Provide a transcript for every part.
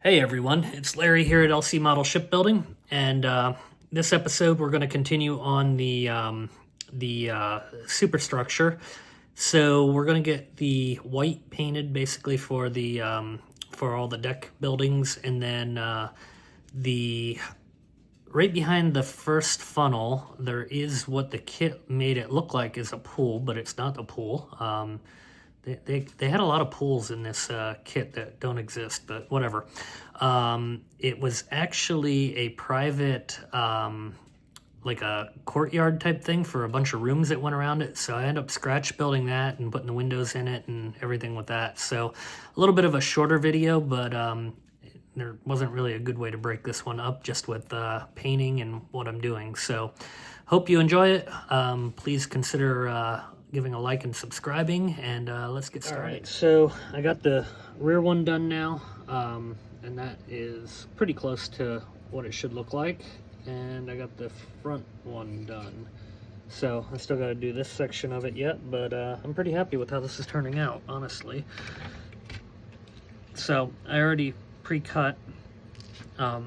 Hey everyone, it's Larry here at LC Model Shipbuilding, and this episode we're going to continue on the superstructure. So we're going to get the white painted basically for the for all the deck buildings, and then the right behind the first funnel there is what the kit made it look like is a pool, but it's not a pool. They had a lot of pools in this kit that don't exist, but whatever. It was actually a private, like a courtyard type thing for a bunch of rooms that went around it. So I ended up scratch building that and putting the windows in it and everything with that. So a little bit of a shorter video, but there wasn't really a good way to break this one up just with painting and what I'm doing. So hope you enjoy it. Please consider giving a like and subscribing, and let's get started. All right, so I got the rear one done now, and that is pretty close to what it should look like, and I got the front one done. So I still got to do this section of it yet, but I'm pretty happy with how this is turning out, honestly. So I already pre-cut, well,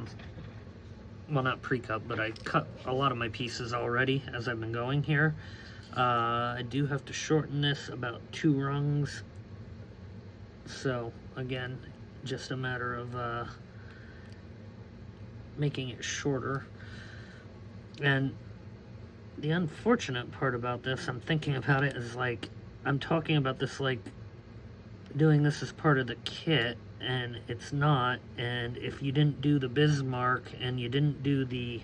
not pre-cut, but I cut a lot of my pieces already as I've been going here. I do have to shorten this about 2 rungs. So again, just a matter of making it shorter. And the unfortunate part about this, I'm thinking about it, is like, I'm talking about this like doing this as part of the kit, and it's not. And if you didn't do the Bismarck and you didn't do the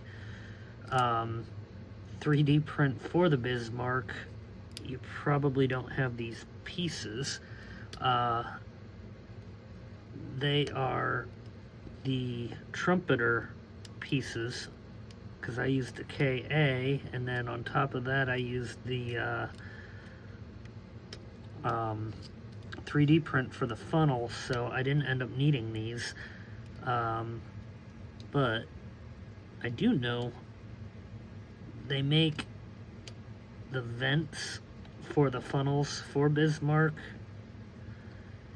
3D print for the Bismarck, you probably don't have these pieces. They are the trumpeter pieces, because I used the KA, and then on top of that I used the 3D print for the funnel, so I didn't end up needing these. But I do know they make the vents for the funnels for Bismarck,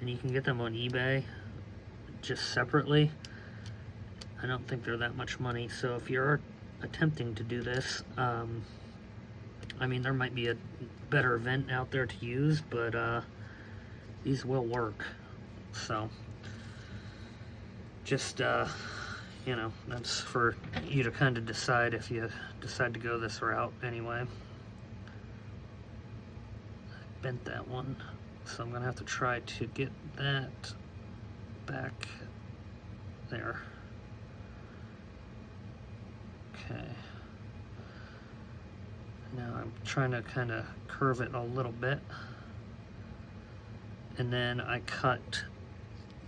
and you can get them on eBay just separately. I don't think they're that much money, so if you're attempting to do this, I mean, there might be a better vent out there to use, but these will work. So just you know, that's for you to kind of decide if you decide to go this route. Anyway, I bent that one, so I'm gonna have to try to get that back there. Okay, now I'm trying to kind of curve it a little bit, and then I cut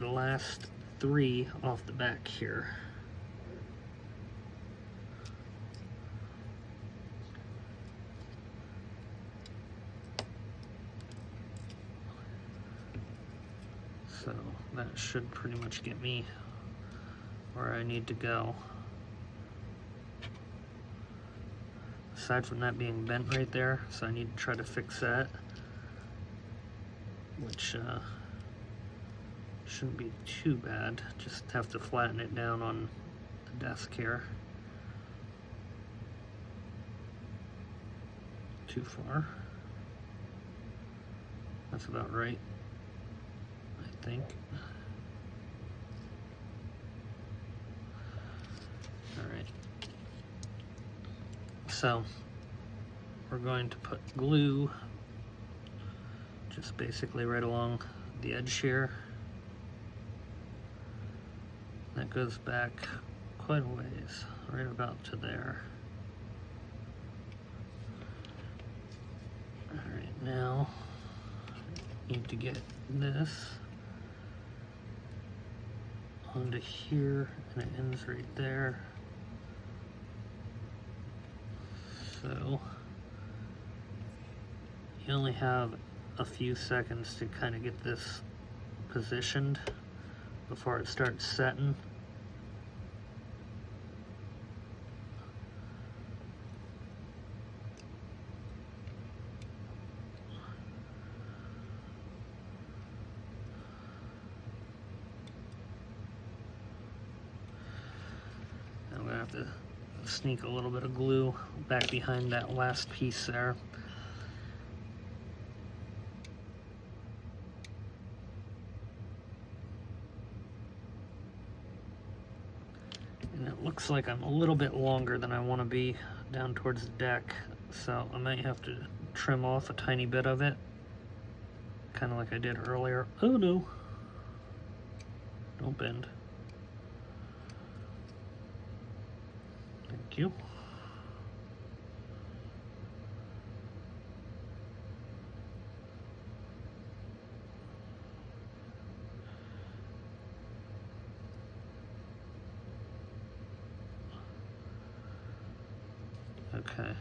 the last 3 off the back here. So that should pretty much get me where I need to go. Aside from that being bent right there, so I need to try to fix that, which shouldn't be too bad. Just have to flatten it down on the desk here. Too far. That's about right, I think. Alright. So we're going to put glue just basically right along the edge here. That goes back quite a ways, right about to there. Alright, now I need to get this onto here, and it ends right there. So you only have a few seconds to kind of get this positioned before it starts setting. have to sneak a little bit of glue back behind that last piece there. And it looks like I'm a little bit longer than I want to be down towards the deck, so I might have to trim off a tiny bit of it, kind of like I did earlier. Oh no, don't bend. Thank you. Okay,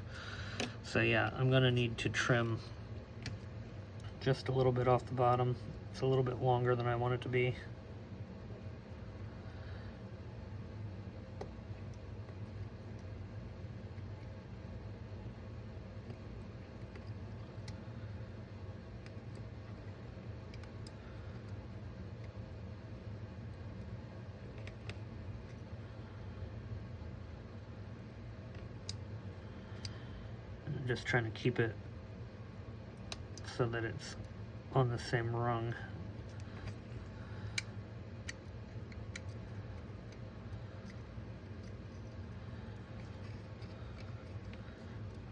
so yeah, I'm gonna need to trim just a little bit off the bottom. It's a little bit longer than I want it to be. Just trying to keep it so that it's on the same rung.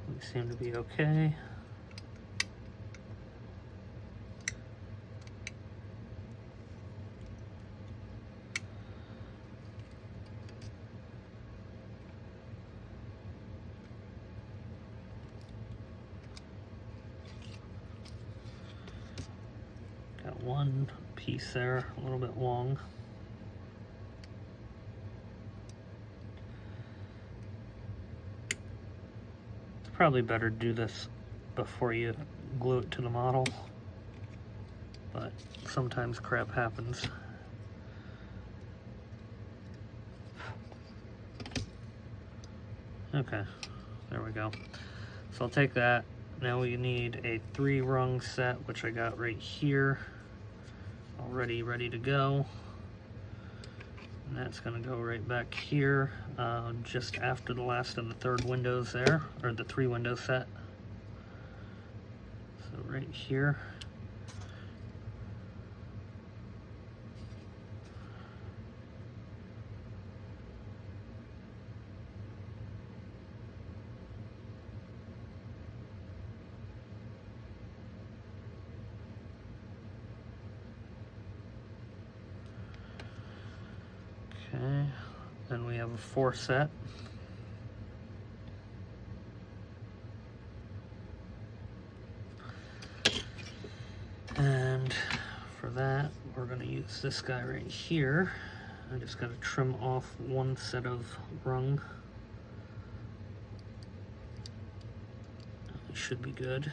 We seem to be okay. Got one piece there, a little bit long. It's probably better to do this before you glue it to the model, but sometimes crap happens. Okay, there we go. So I'll take that. Now we need a 3-rung set, which I got right here, already ready to go. And that's gonna go right back here, just after the last of the 3rd windows there, or the 3-window set. So right here. Okay, then we have a 4 set. And for that, we're gonna use this guy right here. I just gotta trim off 1 set of rung. It should be good.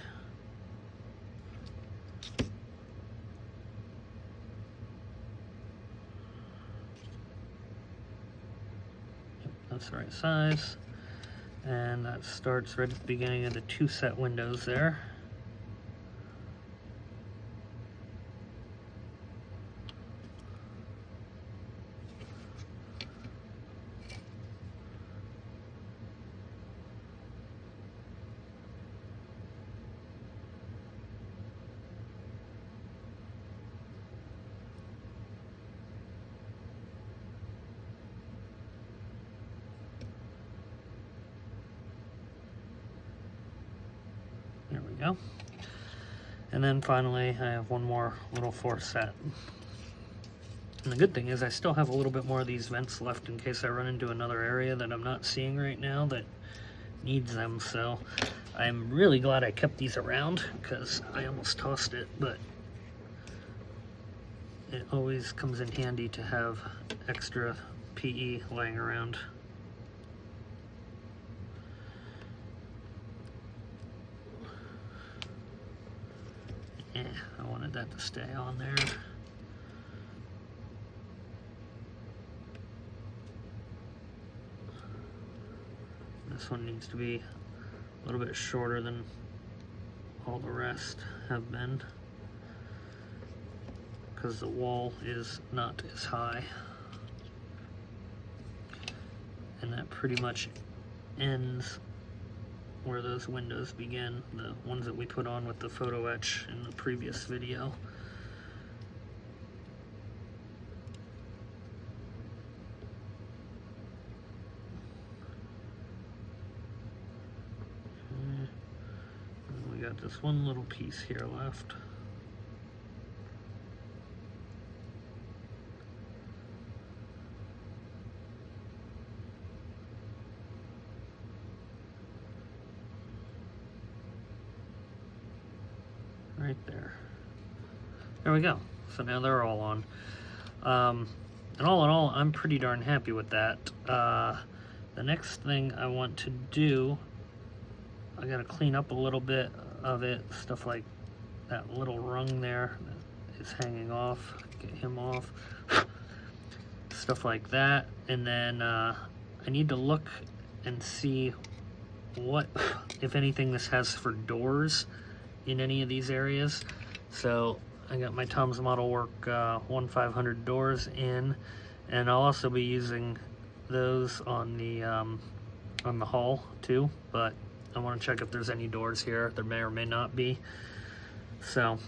That's the right size, and that starts right at the beginning of the 2 set windows there. There we go. And then finally, I have 1 more little 4 set. And the good thing is I still have a little bit more of these vents left in case I run into another area that I'm not seeing right now that needs them. So I'm really glad I kept these around because I almost tossed it, but it always comes in handy to have extra PE laying around. Yeah, I wanted that to stay on there. This one needs to be a little bit shorter than all the rest have been because the wall is not as high. And that pretty much ends where those windows begin, the ones that we put on with the photo etch in the previous video. And we got this one little piece here left. Right there. There we go. So now they're all on. And all in all, I'm pretty darn happy with that. The next thing I want to do, I gotta clean up a little bit of it. Stuff like that little rung there that is hanging off. Get him off. Stuff like that. And then I need to look and see what, if anything, this has for doors in any of these areas. So I got my Tom's Model Work 1/500 doors in, and I'll also be using those on the hull too, but I want to check if there's any doors here. There may or may not be, so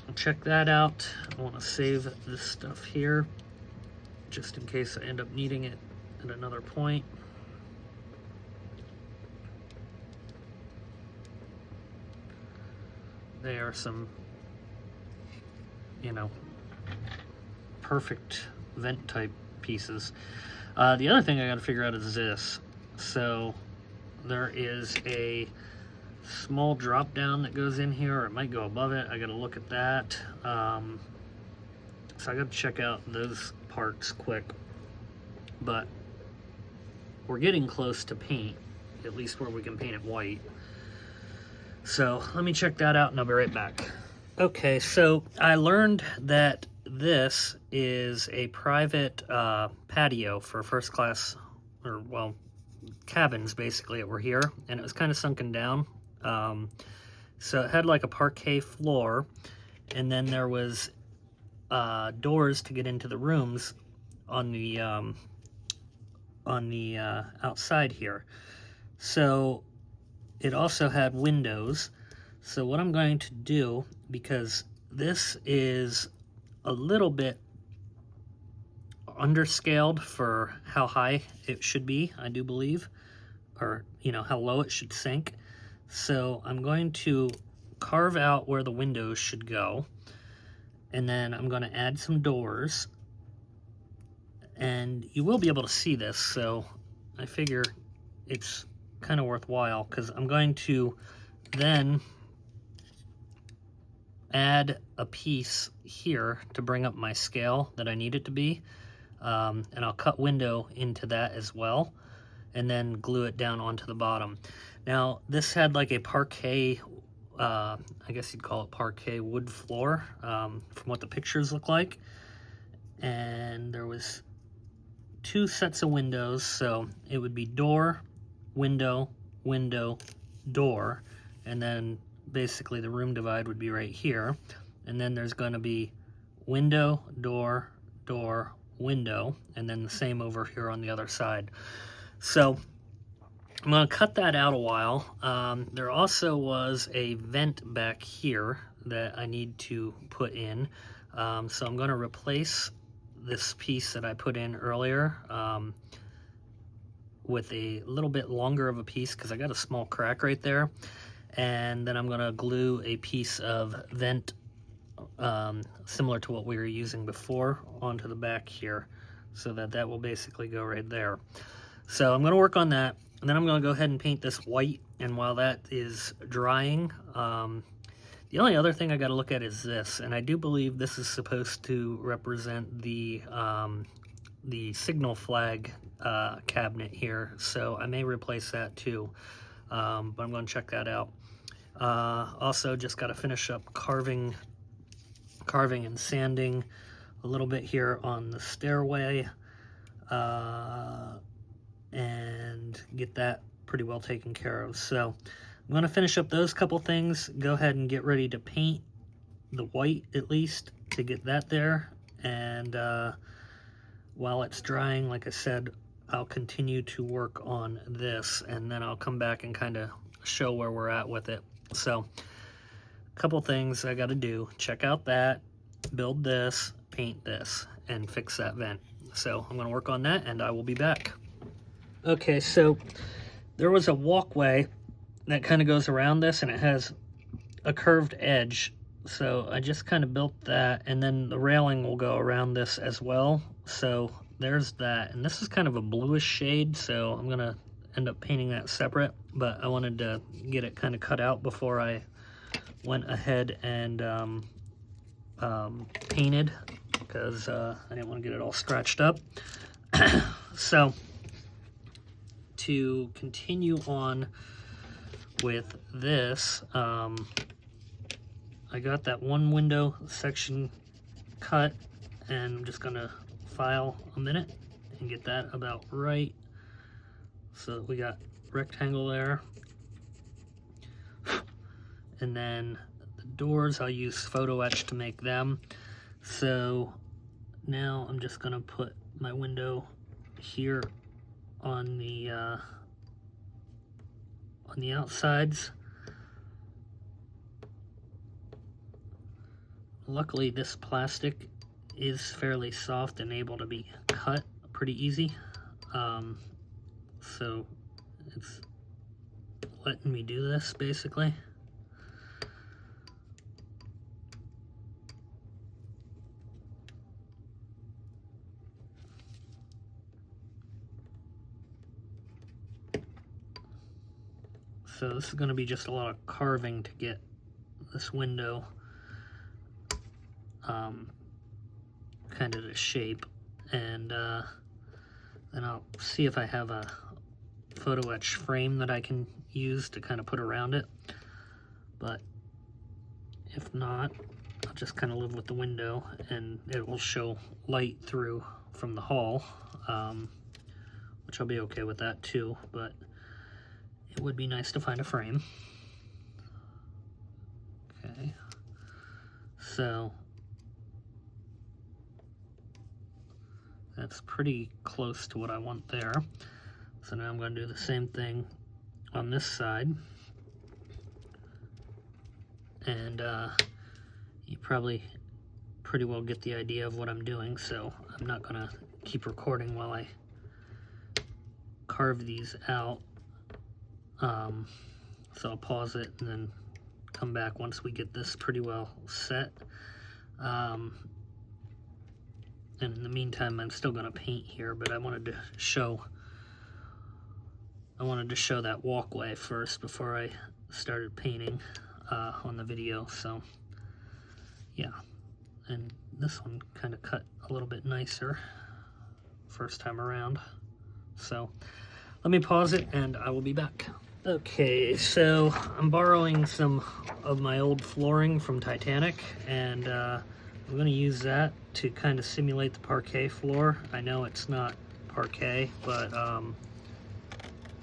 I'll check that out. I want to save this stuff here just in case I end up needing it at another point. They are some, you know, perfect vent type pieces. The other thing I got to figure out is this. So there is a small drop down that goes in here, or it might go above it. I got to look at that. So I got to check out those parts quick. But we're getting close to paint, at least where we can paint it white. So let me check that out and I'll be right back. Okay, so I learned that this is a private patio for first class, or well, cabins basically that were here, and it was kind of sunken down. So it had like a parquet floor, and then there was doors to get into the rooms on the outside here. So it also had windows. So what I'm going to do, because this is a little bit underscaled for how high it should be, I do believe, or you know, how low it should sink. So I'm going to carve out where the windows should go, and then I'm going to add some doors, and you will be able to see this, so I figure it's kind of worthwhile, because I'm going to then add a piece here to bring up my scale that I need it to be, and I'll cut window into that as well, and then glue it down onto the bottom. Now this had like a parquet, I guess you'd call it parquet wood floor, from what the pictures look like, and there was 2 sets of windows, so it would be door, window, window, door, and then basically the room divide would be right here, and then there's going to be window, door, door, window, and then the same over here on the other side. So I'm going to cut that out a while. There also was a vent back here that I need to put in, so I'm going to replace this piece that I put in earlier with a little bit longer of a piece, because I got a small crack right there, and then I'm going to glue a piece of vent similar to what we were using before onto the back here, so that that will basically go right there. So I'm going to work on that, and then I'm going to go ahead and paint this white, and while that is drying, the only other thing I got to look at is this, and I do believe this is supposed to represent the signal flag cabinet here, so I may replace that too, but I'm going to check that out. Also just got to finish up carving and sanding a little bit here on the stairway, and get that pretty well taken care of. So I'm going to finish up those couple things, go ahead and get ready to paint the white at least to get that there, and while it's drying, like I said, I'll continue to work on this, and then I'll come back and kind of show where we're at with it. So a couple things I got to do: check out that, build this, paint this, and fix that vent. So I'm going to work on that, and I will be back. Okay, so there was a walkway that kind of goes around this, and it has a curved edge. So I just kind of built that, and then the railing will go around this as well. So there's that, and this is kind of a bluish shade, so I'm gonna end up painting that separate, but I wanted to get it kind of cut out before I went ahead and painted, because I didn't want to get it all scratched up. So to continue on with this, I got that one window section cut, and I'm just gonna file a minute and get that about right. So we got rectangle there. And then the doors, I'll use photo etch to make them. So now I'm just gonna put my window here on the outsides. Luckily, this plastic is fairly soft and able to be cut pretty easy. So it's letting me do this basically. So this is going to be just a lot of carving to get this window kind of to shape, and then I'll see if I have a photo etch frame that I can use to kind of put around it, but if not, I'll just kind of live with the window, and it will show light through from the hall, which I'll be okay with that too, but it would be nice to find a frame. Okay, so that's pretty close to what I want there. So now I'm going to do the same thing on this side. And you probably pretty well get the idea of what I'm doing, so I'm not going to keep recording while I carve these out. So I'll pause it and then come back once we get this pretty well set. And in the meantime, I'm still going to paint here, but I wanted to show that walkway first before I started painting on the video. So yeah, and this one kind of cut a little bit nicer first time around. So let me pause it and I will be back. Okay, so I'm borrowing some of my old flooring from Titanic, and I'm going to use that to kind of simulate the parquet floor. I know it's not parquet, but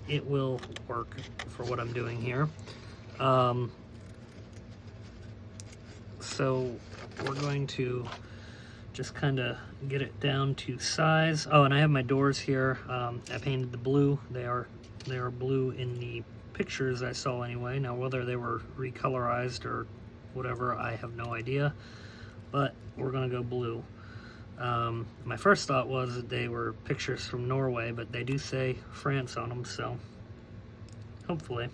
it will work for what I'm doing here. So we're going to just kind of get it down to size. Oh, and I have my doors here. I painted the blue. They are blue in the pictures I saw anyway. Now whether they were recolorized or whatever, I have no idea, but we're gonna go blue. My first thought was that they were pictures from Norway, but they do say France on them, so hopefully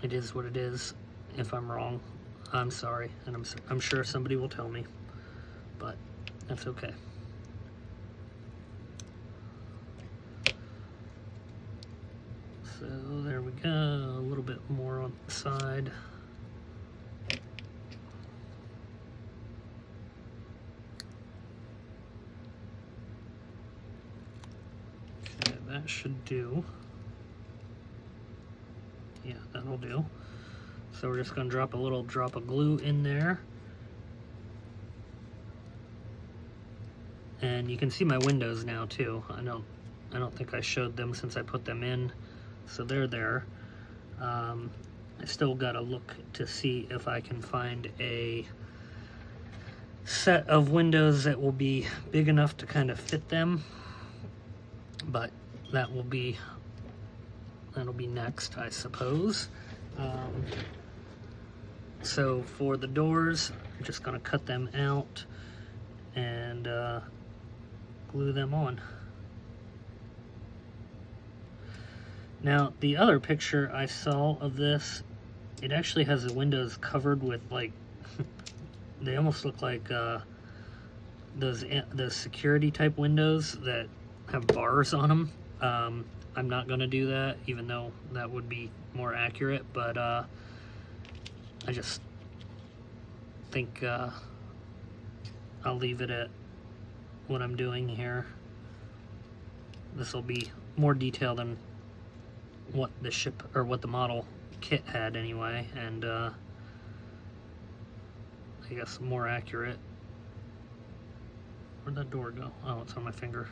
it is what it is. If I'm wrong, I'm sorry, and I'm sure somebody will tell me, but that's okay. So there we go, a little bit more on the side. Okay, that should do. Yeah, that'll do. So we're just gonna drop a little drop of glue in there. And you can see my windows now too. I don't think I showed them since I put them in. So they're there. I still gotta look to see if I can find a set of windows that will be big enough to kind of fit them, but that'll be next, I suppose. So for the doors, I'm just going to cut them out and glue them on. Now, the other picture I saw of this, it actually has the windows covered with, like, they almost look like those security type windows that have bars on them. I'm not going to do that, even though that would be more accurate, but I just think I'll leave it at what I'm doing here. This will be more detailed than what the model kit had anyway, and I guess more accurate. Where'd that door go? Oh, it's on my finger.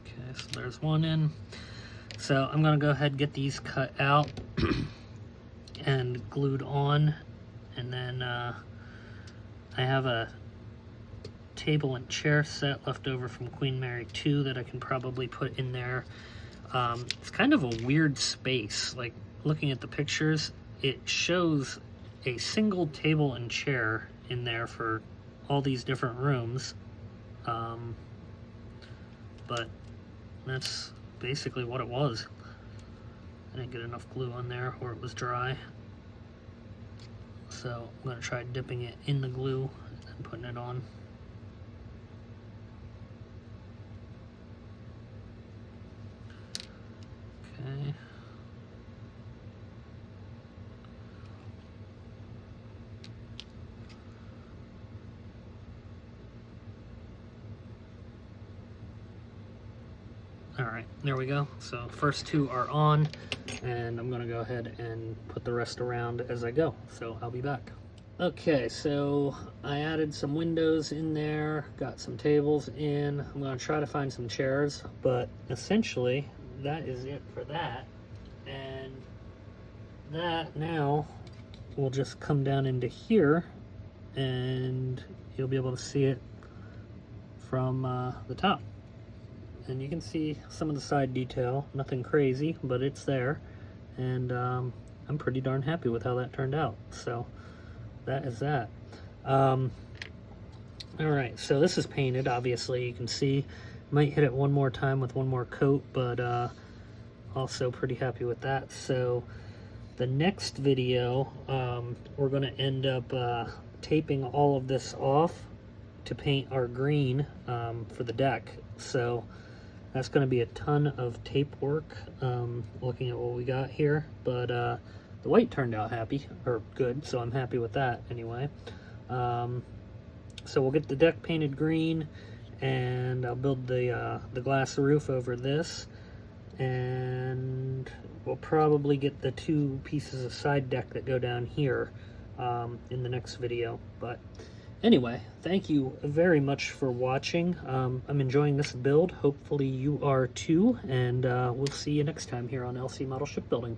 Okay, so there's one in. So I'm going to go ahead and get these cut out and glued on, and then I have a table and chair set left over from Queen Mary 2 that I can probably put in there. It's kind of a weird space. Like, looking at the pictures, it shows a single table and chair in there for all these different rooms, but that's basically what it was. I didn't get enough glue on there, or it was dry. So I'm going to try dipping it in the glue and putting it on. Okay. All right, there we go. So first two are on, and I'm gonna go ahead and put the rest around as I go. So I'll be back. Okay, so I added some windows in there, got some tables in. I'm gonna try to find some chairs, but essentially that is it for that. And that now will just come down into here, and you'll be able to see it from the top. And you can see some of the side detail, nothing crazy, but it's there. And I'm pretty darn happy with how that turned out. So that is that. All right, so this is painted, obviously. You can see, might hit it one more time with one more coat, but also pretty happy with that. So the next video, we're gonna end up taping all of this off to paint our green for the deck. So that's going to be a ton of tape work, looking at what we got here, but the white turned out good, so I'm happy with that anyway. So we'll get the deck painted green, and I'll build the glass roof over this, and we'll probably get the two pieces of side deck that go down here in the next video. But anyway, thank you very much for watching. I'm enjoying this build. Hopefully you are too, and we'll see you next time here on LC Model Shipbuilding.